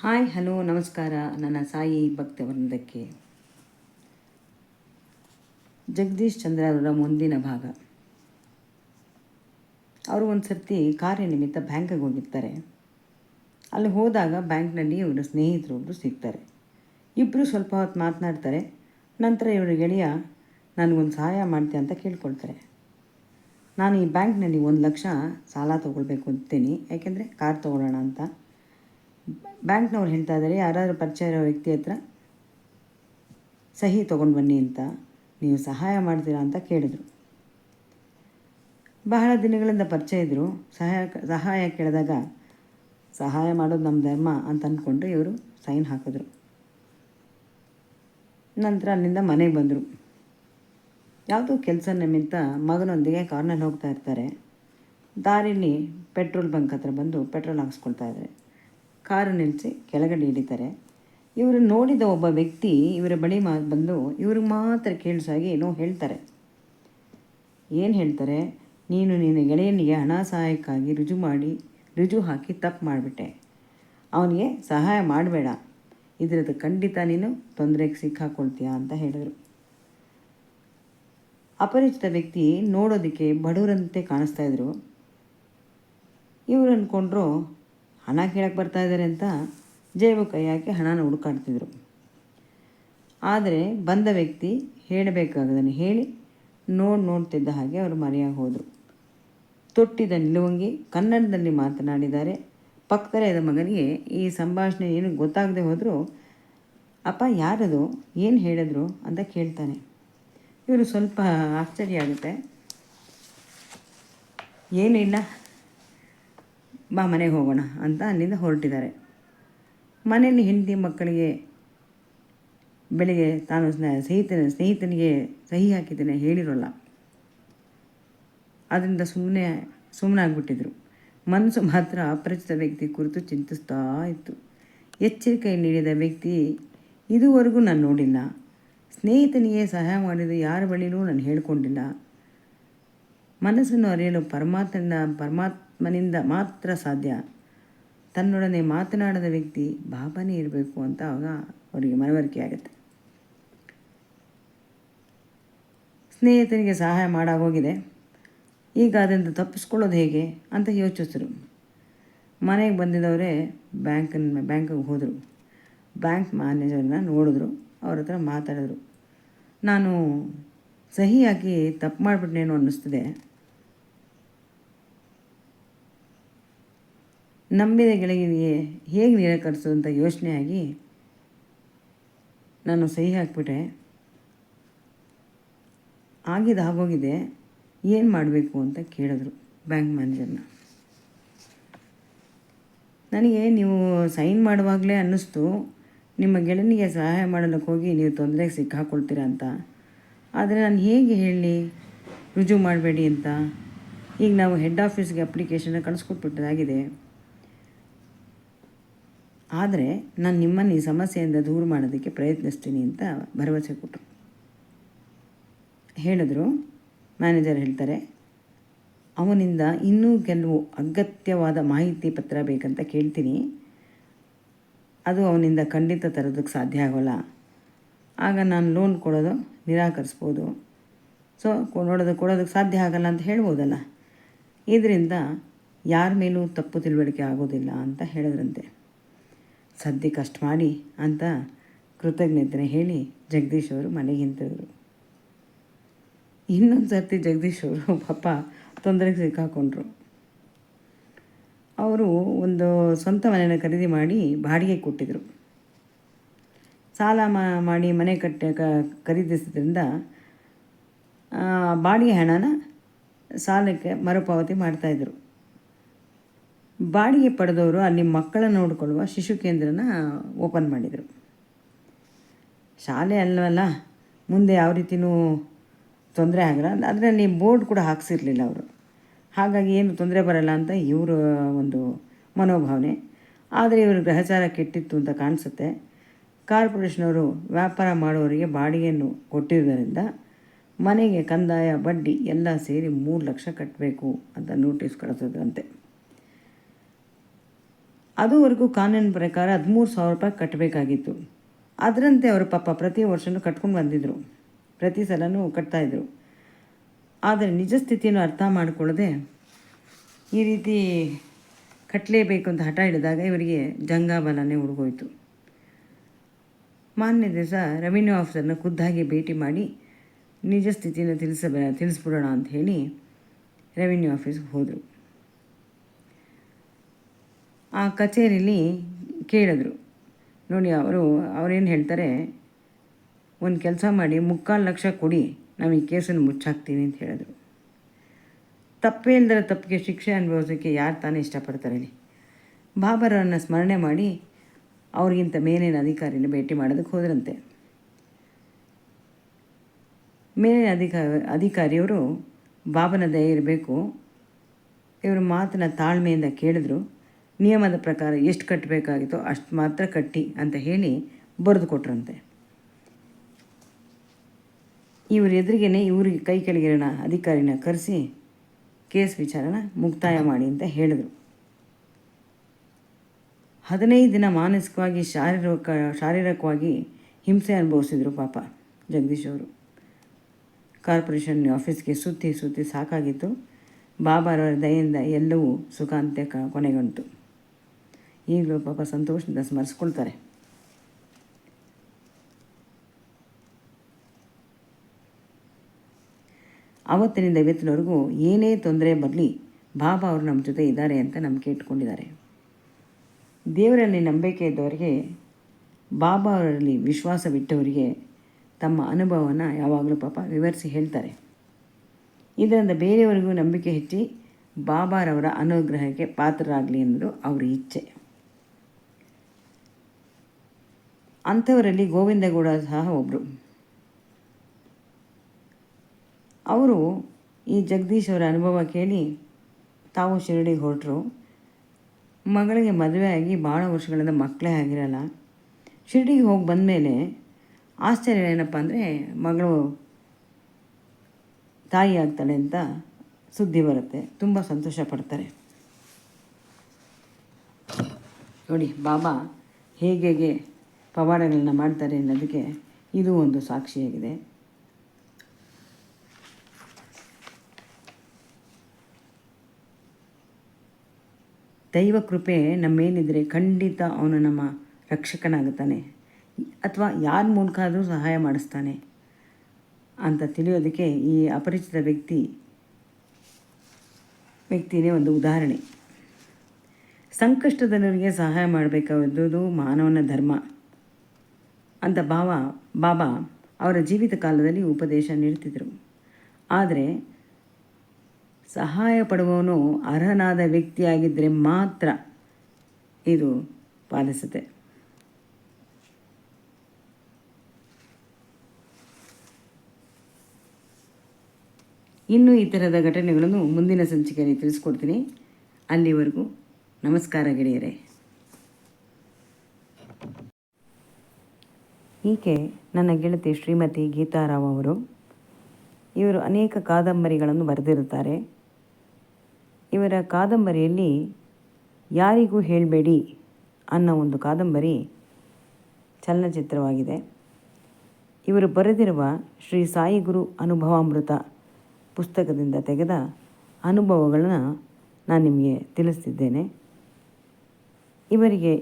Hi hello ನಮಸ್ಕಾರ. ನನ್ನ ಸಾಯಿ ಭಕ್ತವೃಂದಕ್ಕೆ ಜಗದೀಶ್ ಚಂದ್ರ ಅವರ ಮುಂದಿನ ಭಾಗ. ಅವರು ಒಂದು ಸರ್ತಿ ಕಾರ್ಯನಿಮಿತ್ತ ಬ್ಯಾಂಕಿಗೆ ಹೋಗಿರ್ತಾರೆ. ಅಲ್ಲಿ ಹೋದಾಗ ಬ್ಯಾಂಕ್ನಲ್ಲಿ ಇವರು ಸ್ನೇಹಿತರೊಬ್ಬರು ಸಿಗ್ತಾರೆ. ಇಬ್ಬರು ಸ್ವಲ್ಪ ಹೊತ್ತು ಮಾತನಾಡ್ತಾರೆ. ನಂತರ ಇವರು ಗೆಳೆಯ ನನಗೊಂದು ಸಹಾಯ ಮಾಡ್ತೀಯ ಅಂತ ಕೇಳ್ಕೊಳ್ತಾರೆ. ನಾನು ಈ ಬ್ಯಾಂಕ್ನಲ್ಲಿ 1,00,000 ಸಾಲ ತೊಗೊಳ್ಬೇಕು ಅಂತೀನಿ, ಯಾಕೆಂದರೆ ಕಾರ್ ತೊಗೊಳ್ಳೋಣ ಅಂತ. ಬ್ಯಾಂಕ್ನವ್ರು ಹೇಳ್ತಾ ಇದ್ದಾರೆ, ಯಾರಾದರೂ ಪರಿಚಯ ಇರೋ ವ್ಯಕ್ತಿ ಹತ್ರ ಸಹಿ ತೊಗೊಂಡು ಬನ್ನಿ ಅಂತ. ನೀವು ಸಹಾಯ ಮಾಡ್ತೀರಾ ಅಂತ ಕೇಳಿದರು. ಬಹಳ ದಿನಗಳಿಂದ ಪರಿಚಯ ಇದ್ದರು. ಸಹಾಯ ಕೇಳಿದಾಗ ಸಹಾಯ ಮಾಡೋದು ನಮ್ಮ ಧರ್ಮ ಅಂತ ಅಂದ್ಕೊಂಡು ಇವರು ಸೈನ್ ಹಾಕಿದ್ರು. ನಂತರ ಅಲ್ಲಿಂದ ಮನೆಗೆ ಬಂದರು. ಯಾವುದೋ ಕೆಲಸ ನಿಮಿತ್ತ ಮಗನೊಂದಿಗೆ ಕಾರ್ನಲ್ಲಿ ಹೋಗ್ತಾ ಇರ್ತಾರೆ. ದಾರಿಲಿ ಪೆಟ್ರೋಲ್ ಬಂಕ್ ಹತ್ರ ಬಂದು ಪೆಟ್ರೋಲ್ ಹಾಕ್ಸ್ಕೊಳ್ತಾ ಇದ್ದಾರೆ. ಕಾರು ನಿಲ್ಲಿಸಿ ಕೆಳಗಡೆ ಇಳಿತಾರೆ. ಇವರು ನೋಡಿದ ಒಬ್ಬ ವ್ಯಕ್ತಿ ಇವರ ಬಳಿ ಬಂದು ಇವ್ರಿಗೆ ಮಾತ್ರ ಕೇಳಿಸಾಗಿ ಏನೋ ಹೇಳ್ತಾರೆ. ಏನು ಹೇಳ್ತಾರೆ? ನೀನು ನಿನ್ನ ಗೆಳೆಯನಿಗೆ ಹಣ ಸಹಾಯಕ್ಕಾಗಿ ರುಜು ಹಾಕಿ ತಪ್ಪು ಮಾಡಿಬಿಟ್ಟೆ. ಅವನಿಗೆ ಸಹಾಯ ಮಾಡಬೇಡ, ಇದರದ್ದು ಖಂಡಿತ ನೀನು ತೊಂದರೆಗೆ ಸಿಕ್ಕಾಕೊಳ್ತೀಯ ಅಂತ ಹೇಳಿದರು. ಅಪರಿಚಿತ ವ್ಯಕ್ತಿ ನೋಡೋದಕ್ಕೆ ಬಡವರಂತೆ ಕಾಣಿಸ್ತಾಯಿದ್ರು. ಇವರು ಅಂದ್ಕೊಂಡ್ರು ಹಣ ಕೇಳಕ್ಕೆ ಬರ್ತಾ ಇದ್ದಾರೆ ಅಂತ ಜೇಬು ಕೈ ಹಾಕಿ ಹಣನ ಹುಡುಕಾಡ್ತಿದ್ರು. ಆದರೆ ಬಂದ ವ್ಯಕ್ತಿ ಹೇಳಬೇಕಾಗದನ್ನು ಹೇಳಿ ನೋಡ್ತಿದ್ದ ಹಾಗೆ ಅವರು ಮರೆಯಾಗಿ ಹೋದರು. ತೊಟ್ಟಿದ ನಿಲುವಂಗಿ ಕನ್ನಡದಲ್ಲಿ ಮಾತನಾಡಿದ್ದಾರೆ. ಪಕ್ಕದ ಮಗನಿಗೆ ಈ ಸಂಭಾಷಣೆ ಏನು ಗೊತ್ತಾಗದೆ ಹೋದರೂ, ಅಪ್ಪ ಯಾರದು, ಏನು ಹೇಳಿದ್ರು ಅಂತ ಕೇಳ್ತಾನೆ. ಇವರು ಸ್ವಲ್ಪ ಆಶ್ಚರ್ಯ ಆಗುತ್ತೆ. ಏನೂ ಇಲ್ಲ, ಬಾ ಮನೆಗೆ ಹೋಗೋಣ ಅಂತ ಅಲ್ಲಿಂದ ಹೊರಟಿದ್ದಾರೆ. ಮನೆಯಲ್ಲಿ ಹೆಂಡತಿ ಮಕ್ಕಳಿಗೆ ಬೆಳಿಗ್ಗೆ ತಾನು ಸ್ನೇಹಿತನಿಗೆ ಸಹಿ ಹಾಕಿದ್ದೇನೆ ಹೇಳಿರೋಲ್ಲ. ಅದರಿಂದ ಸುಮ್ಮನಾಗ್ಬಿಟ್ಟಿದ್ರು. ಮನಸ್ಸು ಮಾತ್ರ ಅಪರಿಚಿತ ವ್ಯಕ್ತಿ ಕುರಿತು ಚಿಂತಿಸ್ತಾ ಇತ್ತು. ಎಚ್ಚರಿಕೆ ನೀಡಿದ ವ್ಯಕ್ತಿ ಇದುವರೆಗೂ ನಾನು ನೋಡಿಲ್ಲ. ಸ್ನೇಹಿತನಿಗೆ ಸಹಾಯ ಮಾಡಿದ ಯಾರ ಬಳಿಯೂ ನಾನು ಹೇಳಿಕೊಂಡಿಲ್ಲ. ಮನಸ್ಸನ್ನು ಅರಿಯಲು ಪರಮಾತ್ಮನಿಂದ ಮಾತ್ರ ಸಾಧ್ಯ. ತನ್ನೊಡನೆ ಮಾತನಾಡದ ವ್ಯಕ್ತಿ ಬಾಬಾನೇ ಇರಬೇಕು ಅಂತ ಆಗ ಅವರಿಗೆ ಮನವರಿಕೆ ಆಗುತ್ತೆ. ಸ್ನೇಹಿತನಿಗೆ ಸಹಾಯ ಮಾಡಾಗೋಗಿದೆ, ಈಗ ಅದನ್ನು ತಪ್ಪಿಸ್ಕೊಳ್ಳೋದು ಹೇಗೆ ಅಂತ ಯೋಚಿಸಿದ್ರು. ಮನೆಗೆ ಬಂದಿದ್ದವರೇ ಬ್ಯಾಂಕಿಗೆ ಹೋದರು. ಬ್ಯಾಂಕ್ ಮ್ಯಾನೇಜರ್ನ ನೋಡಿದ್ರು. ಅವ್ರ ಹತ್ರ ಮಾತಾಡಿದ್ರು. ನಾನು ಸಹಿ ಹಾಕಿ ತಪ್ಪು ಮಾಡಿಬಿಟ್ನೇನೋ ಅನ್ನಿಸ್ತಿದೆ. ನಂಬಿದ ಗೆಳೆಯನಿಗೆ ಹೇಗೆ ನಿರಾಕರಿಸೋದು ಅಂತ ಯೋಚನೆ ಆಗಿ ನಾನು ಸಹಿ ಹಾಕಿಬಿಟ್ಟೆ. ಆಗೋಗಿದೆ, ಏನು ಮಾಡಬೇಕು ಅಂತ ಕೇಳಿದ್ರು ಬ್ಯಾಂಕ್ ಮ್ಯಾನೇಜರ್ನ. ನನಗೆ ನೀವು ಸೈನ್ ಮಾಡುವಾಗಲೇ ಅನ್ನಿಸ್ತು ನಿಮ್ಮ ಗೆಳೆಯನಿಗೆ ಸಹಾಯ ಮಾಡಲಿಕ್ಕೆ ಹೋಗಿ ನೀವು ತೊಂದರೆಗೆ ಸಿಕ್ಕಾಕೊಳ್ತೀರಾ ಅಂತ. ಆದರೆ ನಾನು ಹೇಗೆ ಹೇಳಲಿ ರುಜು ಮಾಡಬೇಡಿ ಅಂತ. ಈಗ ನಾವು ಹೆಡ್ ಆಫೀಸ್ಗೆ ಅಪ್ಲಿಕೇಶನ್ನ ಕಳಿಸ್ಕೊಟ್ಬಿಟ್ಟದಾಗಿದೆ. ಆದರೆ ನಾನು ನಿಮ್ಮನ್ನು ಈ ಸಮಸ್ಯೆಯಿಂದ ದೂರ ಮಾಡೋದಕ್ಕೆ ಪ್ರಯತ್ನಿಸ್ತೀನಿ ಅಂತ ಭರವಸೆ ಕೊಟ್ಟರು. ಹೇಳಿದ್ರು. ಮ್ಯಾನೇಜರ್ ಹೇಳ್ತಾರೆ, ಅವನಿಂದ ಇನ್ನೂ ಕೆಲವು ಅಗತ್ಯವಾದ ಮಾಹಿತಿ ಪತ್ರ ಬೇಕಂತ ಕೇಳ್ತೀನಿ. ಅದು ಅವನಿಂದ ಖಂಡಿತ ತರೋದಕ್ಕೆ ಸಾಧ್ಯ ಆಗೋಲ್ಲ. ಆಗ ನಾನು ಲೋನ್ ಕೊಡೋದು ನಿರಾಕರಿಸ್ಬೋದು. ಸೊ ಕೊಡೋದಕ್ಕೆ ಸಾಧ್ಯ ಆಗಲ್ಲ ಅಂತ ಹೇಳ್ಬೋದಲ್ಲ. ಇದರಿಂದ ಯಾರ ಮೇಲೂ ತಪ್ಪು ತಿಳುವಳಿಕೆ ಆಗೋದಿಲ್ಲ ಅಂತ ಹೇಳಿದ್ರಂತೆ. ಸದ್ಯಕ್ಕೆ ಅಷ್ಟು ಮಾಡಿ ಅಂತ ಕೃತಜ್ಞತೆ ಹೇಳಿ ಜಗದೀಶ್ ಅವರು ಮನೆಗೆ ಹಿಂತಿದ್ರು. ಇನ್ನೊಂದು ಸರ್ತಿ ಜಗದೀಶ್ ಅವರು ಪಾಪ ತೊಂದರೆಗೆ ಸಿಕ್ಕಾಕೊಂಡ್ರು. ಅವರು ಒಂದು ಸ್ವಂತ ಮನೆಯನ್ನು ಖರೀದಿ ಮಾಡಿ ಬಾಡಿಗೆ ಕೊಟ್ಟಿದ್ದರು. ಸಾಲ ಮಾಡಿ ಮನೆ ಖರೀದಿಸಿದ್ರಿಂದ ಬಾಡಿಗೆ ಹಣನ ಸಾಲಕ್ಕೆ ಮರುಪಾವತಿ ಮಾಡ್ತಾಯಿದ್ರು. ಬಾಡಿಗೆ ಪಡೆದವರು ಅಲ್ಲಿ ಮಕ್ಕಳನ್ನು ನೋಡಿಕೊಳ್ಳುವ ಶಿಶು ಕೇಂದ್ರನ ಓಪನ್ ಮಾಡಿದರು. ಶಾಲೆ ಅಲ್ಲವಲ್ಲ, ಮುಂದೆ ಯಾವ ರೀತಿಯೂ ತೊಂದರೆ ಆಗಲ್ಲ. ಅದರಲ್ಲಿ ಬೋರ್ಡ್ ಕೂಡ ಹಾಕ್ಸಿರ್ಲಿಲ್ಲ ಅವರು. ಹಾಗಾಗಿ ಏನು ತೊಂದರೆ ಬರಲ್ಲ ಅಂತ ಇವರು ಒಂದು ಮನೋಭಾವನೆ. ಆದರೆ ಇವರು ಗ್ರಹಚಾರ ಕೆಟ್ಟಿತ್ತು ಅಂತ ಕಾಣಿಸುತ್ತೆ. ಕಾರ್ಪೊರೇಷನವರು ವ್ಯಾಪಾರ ಮಾಡುವವರಿಗೆ ಬಾಡಿಗೆಯನ್ನು ಕೊಟ್ಟಿರುವುದರಿಂದ ಮನೆಗೆ ಕಂದಾಯ ಬಡ್ಡಿ ಎಲ್ಲ ಸೇರಿ 3 ಲಕ್ಷ ಕಟ್ಟಬೇಕು ಅಂತ ನೋಟಿಸ್ ಕಳಿಸೋದಂತೆ. ಅದುವರೆಗೂ ಕಾನೂನಿನ ಪ್ರಕಾರ 13,000 ರೂಪಾಯಿ ಕಟ್ಟಬೇಕಾಗಿತ್ತು. ಅದರಂತೆ ಅವರು ಪಾಪ ಪ್ರತಿ ವರ್ಷವೂ ಕಟ್ಕೊಂಡು ಬಂದಿದ್ದರು, ಪ್ರತಿ ಸಲವೂ ಕಟ್ತಾಯಿದ್ರು. ಆದರೆ ನಿಜ ಸ್ಥಿತಿಯನ್ನು ಅರ್ಥ ಮಾಡಿಕೊಳ್ಳದೆ ಈ ರೀತಿ ಕಟ್ಟಲೇಬೇಕು ಅಂತ ಹಠ ಹಿಡಿದಾಗ ಇವರಿಗೆ ಜಂಗಾಬಲನೇ ಹುಡುಗೋಯ್ತು. ಮಾರನೇ ದಿವಸ ರೆವಿನ್ಯೂ ಆಫೀಸರ್ನ ಖುದ್ದಾಗಿ ಭೇಟಿ ಮಾಡಿ ನಿಜ ಸ್ಥಿತಿಯನ್ನು ತಿಳಿಸ್ಬಿಡೋಣ ಅಂತ ಹೇಳಿ ರೆವಿನ್ಯೂ ಆಫೀಸ್ಗೆ ಹೋದರು. ಆ ಕಚೇರಿಯಲ್ಲಿ ಕೇಳಿದ್ರು, ನೋಡಿ ಅವರೇನು ಹೇಳ್ತಾರೆ, ಒಂದು ಕೆಲಸ ಮಾಡಿ 3,400,000 ಕೊಡಿ, ನಾವು ಈ ಕೇಸನ್ನು ಮುಚ್ಚಾಕ್ತೀವಿ ಅಂತ ಹೇಳಿದ್ರು. ತಪ್ಪೇ ಇಲ್ಲದ ತಪ್ಪಿಗೆ ಶಿಕ್ಷೆ ಅನುಭವಿಸೋಕ್ಕೆ ಯಾರು ತಾನೇ ಇಷ್ಟಪಡ್ತಾರೆ ಹೇಳಿ. ಬಾಬರನ್ನು ಸ್ಮರಣೆ ಮಾಡಿ ಅವ್ರಿಗಿಂತ ಮೇಲಿನ ಅಧಿಕಾರಿನ ಭೇಟಿ ಮಾಡೋದಕ್ಕೆ ಹೋದ್ರಂತೆ. ಮೇಲಿನ ಅಧಿಕಾರಿಯವರು ಬಾಬನ ದಯೆ ಇರಬೇಕು, ಇವರು ಮಾತನ್ನ ತಾಳ್ಮೆಯಿಂದ ಕೇಳಿದ್ರು. ನಿಯಮದ ಪ್ರಕಾರ ಎಷ್ಟು ಕಟ್ಟಬೇಕಾಗಿತ್ತೋ ಅಷ್ಟು ಮಾತ್ರ ಕಟ್ಟಿ ಅಂತ ಹೇಳಿ ಬರೆದು ಕೊಟ್ರಂತೆ. ಇವ್ರ ಎದುರಿಗೇನೆ ಇವ್ರಿಗೆ ಕೈ ಕೆಳಗಿರೋಣ ಅಧಿಕಾರಿನ ಕರೆಸಿ ಕೇಸ್ ವಿಚಾರನ ಮುಕ್ತಾಯ ಮಾಡಿ ಅಂತ ಹೇಳಿದರು. 15 ದಿನ ಮಾನಸಿಕವಾಗಿ ಶಾರೀರಿಕವಾಗಿ ಹಿಂಸೆ ಅನುಭವಿಸಿದರು ಪಾಪ ಜಗದೀಶ್ ಅವರು. ಕಾರ್ಪೊರೇಷನ್ ಆಫೀಸ್ಗೆ ಸುತ್ತಿ ಸಾಕಾಗಿತ್ತು. ಬಾಬಾರವರ ದಯೆಯಿಂದ ಎಲ್ಲವೂ ಸುಖಾಂತ್ಯ ಕೊನೆಗೊಂಡು ಈಗಲೂ ಪಾಪ ಸಂತೋಷದಿಂದ ಸ್ಮರಿಸ್ಕೊಳ್ತಾರೆ. ಆವತ್ತಿನಿಂದ ಇವತ್ತಿನವರೆಗೂ ಏನೇ ತೊಂದರೆ ಬರಲಿ ಬಾಬಾ ಅವರು ನಮ್ಮ ಜೊತೆ ಇದ್ದಾರೆ ಅಂತ ನಂಬಿಕೆ ಇಟ್ಕೊಂಡಿದ್ದಾರೆ. ದೇವರಲ್ಲಿ ನಂಬಿಕೆ ಇದ್ದವರಿಗೆ, ಬಾಬಾ ಅವರಲ್ಲಿ ವಿಶ್ವಾಸವಿಟ್ಟವರಿಗೆ ತಮ್ಮ ಅನುಭವವನ್ನು ಯಾವಾಗಲೂ ಪಾಪ ವಿವರಿಸಿ ಹೇಳ್ತಾರೆ. ಇದರಿಂದ ಬೇರೆಯವರಿಗೂ ನಂಬಿಕೆ ಹೆಚ್ಚಿ ಬಾಬಾರವರ ಅನುಗ್ರಹಕ್ಕೆ ಪಾತ್ರರಾಗಲಿ ಅನ್ನೋದು ಅವರ ಇಚ್ಛೆ. ಅಂಥವರಲ್ಲಿ ಗೋವಿಂದಗೌಡ ಸಹ ಒಬ್ಬರು. ಅವರು ಈ ಜಗದೀಶ್ ಅವರ ಅನುಭವ ಕೇಳಿ ತಾವು ಶಿರಡಿಗೆ ಹೊರಟರು. ಮಗಳಿಗೆ ಮದುವೆ ಆಗಿ ಭಾಳ ವರ್ಷಗಳಿಂದ ಮಕ್ಕಳೇ ಆಗಿರಲ್ಲ. ಶಿರಡಿಗೆ ಹೋಗಿ ಬಂದಮೇಲೆ ಆಶ್ಚರ್ಯ ಏನಪ್ಪ ಅಂದರೆ, ಮಗಳು ತಾಯಿ ಆಗ್ತಾಳೆ ಅಂತ ಸುದ್ದಿ ಬರುತ್ತೆ. ತುಂಬ ಸಂತೋಷ ಪಡ್ತಾರೆ. ನೋಡಿ ಬಾಬಾ ಹೇಗೆ ಪವಾಡಗಳನ್ನ ಮಾಡ್ತಾರೆ ಅನ್ನೋದಕ್ಕೆ ಇದು ಒಂದು ಸಾಕ್ಷಿಯಾಗಿದೆ. ದೈವ ಕೃಪೆ ನಮ್ಮೇನಿದ್ರೆ ಖಂಡಿತ ಅವನು ನಮ್ಮ ರಕ್ಷಕನಾಗುತ್ತಾನೆ, ಅಥವಾ ಯಾರ ಮೂಲಕ ಆದರೂ ಸಹಾಯ ಮಾಡಿಸ್ತಾನೆ ಅಂತ ತಿಳಿಯೋದಕ್ಕೆ ಈ ಅಪರಿಚಿತ ವ್ಯಕ್ತಿನೇ ಒಂದು ಉದಾಹರಣೆ. ಸಂಕಷ್ಟದವರಿಗೆ ಸಹಾಯ ಮಾಡಬೇಕಾದದ್ದು ಮಾನವನ ಧರ್ಮ ಅಂತ ಬಾಬಾ ಅವರ ಜೀವಿತ ಕಾಲದಲ್ಲಿ ಉಪದೇಶ ನೀಡ್ತಿದ್ರು. ಆದರೆ ಸಹಾಯ ಪಡುವವನು ಅರ್ಹನಾದ ವ್ಯಕ್ತಿಯಾಗಿದ್ದರೆ ಮಾತ್ರ ಇದು ಪಾಲಿಸುತ್ತೆ. ಇನ್ನೂ ಈ ಥರದ ಘಟನೆಗಳನ್ನು ಮುಂದಿನ ಸಂಚಿಕೆಯಲ್ಲಿ ತಿಳಿಸ್ಕೊಡ್ತೀನಿ. ಅಲ್ಲಿವರೆಗೂ ನಮಸ್ಕಾರ ಗೆಳೆಯರೇ. ಈಕೆ ನನ್ನ ಗೆಳತಿ ಶ್ರೀಮತಿ ಗೀತಾರಾವ್ ಅವರು. ಇವರು ಅನೇಕ ಕಾದಂಬರಿಗಳನ್ನು ಬರೆದಿರುತ್ತಾರೆ. ಇವರ ಕಾದಂಬರಿಯಲ್ಲಿ ಯಾರಿಗೂ ಹೇಳಬೇಡಿ ಅನ್ನೋ ಒಂದು ಕಾದಂಬರಿ ಚಲನಚಿತ್ರವಾಗಿದೆ. ಇವರು ಬರೆದಿರುವ ಶ್ರೀ ಸಾಯಿ ಗುರು ಅನುಭವಾಮೃತ ಪುಸ್ತಕದಿಂದ ತೆಗೆದ ಅನುಭವಗಳನ್ನು ನಾನು ನಿಮಗೆ ತಿಳಿಸ್ತಿದ್ದೇನೆ. ಇವರಿಗೆ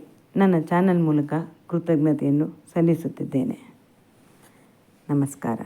ನನ್ನ ಚಾನಲ್ ಮೂಲಕ ಕೃತಜ್ಞತೆಯನ್ನು ಸಲ್ಲಿಸುತ್ತಿದ್ದೇನೆ. ನಮಸ್ಕಾರ.